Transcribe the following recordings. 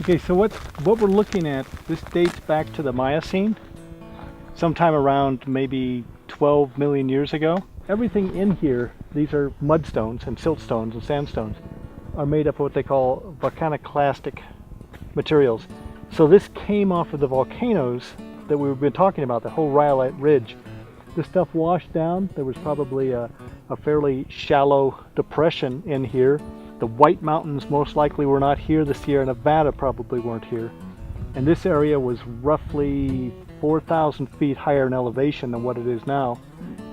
Okay, so what we're looking at, this dates back to the Miocene, sometime around maybe 12 million years ago. Everything in here, these are mudstones and siltstones and sandstones, are made up of what they call volcaniclastic materials. So this came off of the volcanoes that we've been talking about, the whole rhyolite ridge. This stuff washed down. There was probably a fairly shallow depression in here. The White Mountains most likely were not here. The Sierra Nevada probably weren't here. And this area was roughly 4,000 feet higher in elevation than what it is now.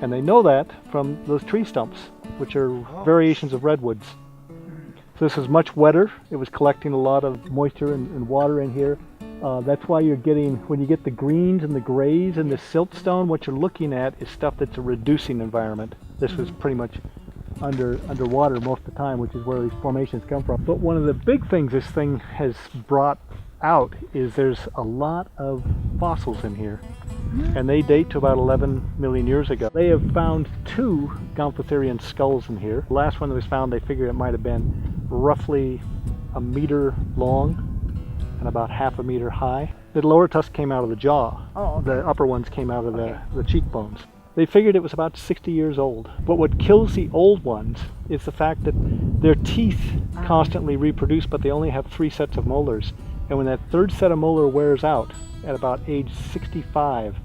And they know that from those tree stumps, which are variations of redwoods. So this is much wetter. It was collecting a lot of moisture and water in here. That's why you're getting, when you get the greens and the grays and the siltstone, what you're looking at is stuff that's a reducing environment. This was pretty much underwater most of the time, which is where these formations come from. But one of the big things this thing has brought out is there's a lot of fossils in here, and they date to about 11 million years ago. They have found 2 Gomphotherian skulls in here. The last one that was found, they figured it might have been roughly a meter long and about half a meter high. The lower tusk came out of the jaw. The upper ones came out of the cheekbones. They figured it was about 60 years old. But what kills the old ones is the fact that their teeth constantly reproduce, but they only have 3 sets of molars. And when that 3rd set of molar wears out at about age 65,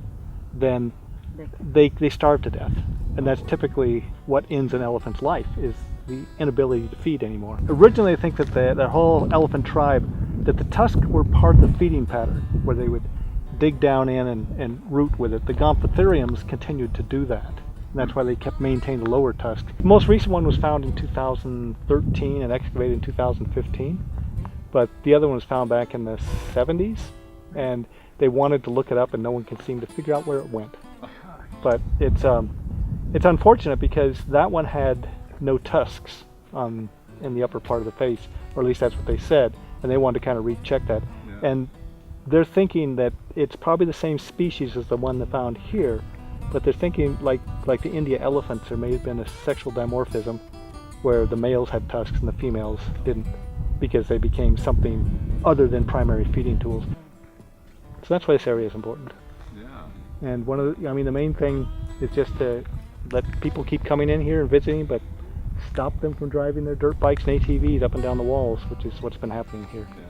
then they starve to death. And that's typically what ends an elephant's life, is the inability to feed anymore. Originally, I think that the whole elephant tribe, that the tusks were part of the feeding pattern, where they would dig down in and root with it. The Gomphotheriums continued to do that. And that's why they kept maintaining the lower tusk. The most recent one was found in 2013 and excavated in 2015. But the other one was found back in the 70s. And they wanted to look it up and no one could seem to figure out where it went. But it's unfortunate because that one had no tusks in the upper part of the face, or at least that's what they said. And they wanted to kind of recheck that. Yeah. And they're thinking that it's probably the same species as the one they found here, but they're thinking like the India elephants, there may have been a sexual dimorphism where the males had tusks and the females didn't, because they became something other than primary feeding tools. So that's why this area is important. Yeah. And the main thing is just to let people keep coming in here and visiting, but stop them from driving their dirt bikes and ATVs up and down the walls, which is what's been happening here. Yeah.